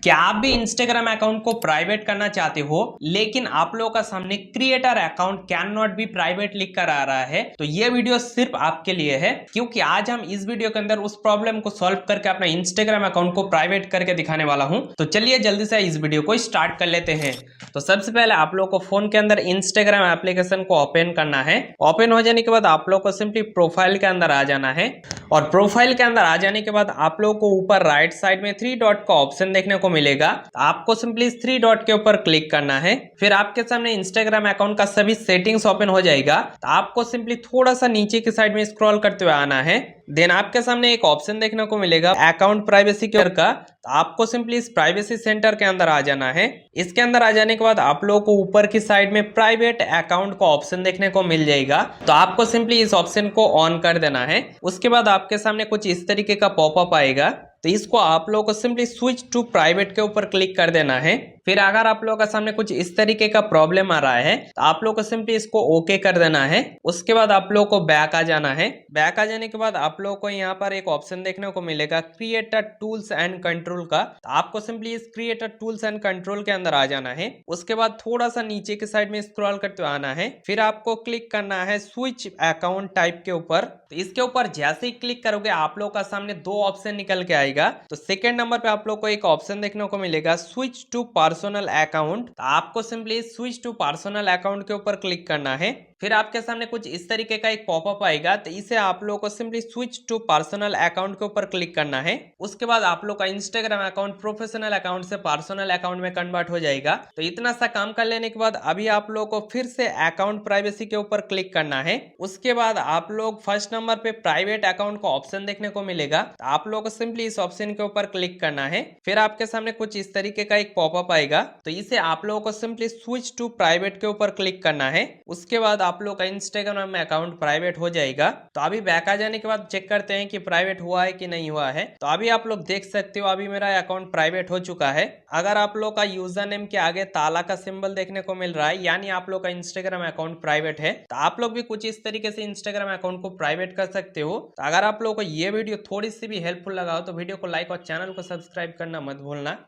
क्या आप भी इंस्टाग्राम अकाउंट को प्राइवेट करना चाहते हो लेकिन आप लोगों का सामने creator account can not be private लिख कर आ रहा है, तो ये वीडियो सिर्फ आपके लिए है क्योंकि आज हम इस वीडियो के अंदर उस प्रॉब्लम को सॉल्व करके अपना इंस्टाग्राम अकाउंट को प्राइवेट करके दिखाने वाला हूं। तो चलिए जल्दी से इस वीडियो को स्टार्ट कर लेते हैं। तो सबसे पहले आप लोग को फोन के अंदर इंस्टाग्राम एप्लीकेशन को ओपन करना है। ओपन हो जाने के बाद आप लोग को सिंपली प्रोफाइल के अंदर आ जाना है और प्रोफाइल के अंदर आ जाने के बाद आप लोगों को ऊपर राइट साइड में 3 डॉट का ऑप्शन देखने को मिलेगा। आपको सिंपली इस 3 डॉट के ऊपर क्लिक करना है। फिर आपके सामने इंस्टाग्राम अकाउंट का सभी सेटिंग्स ओपन हो जाएगा। तो आपको सिंपली थोड़ा सा नीचे की साइड में स्क्रॉल करते हुए आना है। देन आपके सामने एक ऑप्शन देखने को मिलेगा अकाउंट प्राइवेसी के का। तो आपको सिंपली इस प्राइवेसी सेंटर के अंदर आ जाना है। इसके अंदर आ जाने के बाद आप लोगों को ऊपर की साइड में प्राइवेट अकाउंट का ऑप्शन देखने को मिल जाएगा। तो आपको सिंपली इस ऑप्शन को ऑन कर देना है। उसके बाद आपके सामने कुछ इस तरीके का पॉपअप आएगा। तो इसको आप लोगों को सिंपली स्विच टू प्राइवेट के ऊपर क्लिक कर देना है। फिर अगर आप लोगों का सामने कुछ इस तरीके का प्रॉब्लम आ रहा है तो आप लोगों को सिंपली इसको ओके कर देना है। उसके बाद आप लोगों को बैक आ जाना है। बैक आ जाने के बाद आप लोगों को यहाँ पर एक ऑप्शन देखने को मिलेगा क्रिएटर टूल्स एंड कंट्रोल का। तो आपको सिंपली इस क्रिएटर टूल्स एंड कंट्रोल के अंदर आ जाना है। उसके बाद थोड़ा सा नीचे की साइड में स्क्रॉल करते हुए आना है। फिर आपको क्लिक करना है स्विच अकाउंट टाइप के ऊपर। तो इसके ऊपर जैसे ही क्लिक करोगे आप लोगों का सामने 2 ऑप्शन निकल के आएगा। तो सेकंड नंबर पे आप लोग को एक ऑप्शन देखने को मिलेगा स्विच टू पर्सनल अकाउंट। तो आपको simply switch to personal account के ऊपर क्लिक करना है। फिर आपके सामने कुछ इस तरीके का एक पॉपअप आएगा। तो इसे आप लोगों को simply switch to personal account के ऊपर क्लिक करना है। उसके बाद आप लोग का इंस्टाग्राम अकाउंट प्रोफेशनल अकाउंट से पर्सनल अकाउंट में कन्वर्ट हो जाएगा। तो इतना सा काम कर लेने के बाद अभी आप लोगों को फिर से अकाउंट प्राइवेसी के ऊपर क्लिक करना है। उसके बाद आप लोग फर्स्ट नंबर पे प्राइवेट अकाउंट का ऑप्शन देखने को मिलेगा। तो आप लोगों को सिंपली इस ऑप्शन के ऊपर क्लिक करना है। फिर आपके सामने कुछ इस तरीके का एक पॉपअप आएगा। तो इसे आप लोगों को सिंपली स्विच टू प्राइवेट के ऊपर क्लिक करना है। उसके बाद आप लोग का इंस्टाग्राम में अकाउंट प्राइवेट हो जाएगा। तो अभी बैक आ जाने के बाद चेक करते हैं कि प्राइवेट हुआ है कि नहीं हुआ है। तो अभी आप लोग देख सकते हो अभी मेरा अकाउंट प्राइवेट हो चुका है। अगर आप लोग का यूजर नेम के आगे ताला का सिंबल देखने को मिल रहा है यानी आप लोग का इंस्टाग्राम अकाउंट प्राइवेट है। तो आप लोग भी कुछ इस तरीके से इंस्टाग्राम अकाउंट को प्राइवेट कर सकते हो। तो अगर आप लोगों को ये वीडियो थोड़ी सी भी हेल्पफुल लगा हो तो वीडियो को लाइक और चैनल को सब्सक्राइब करना मत भूलना।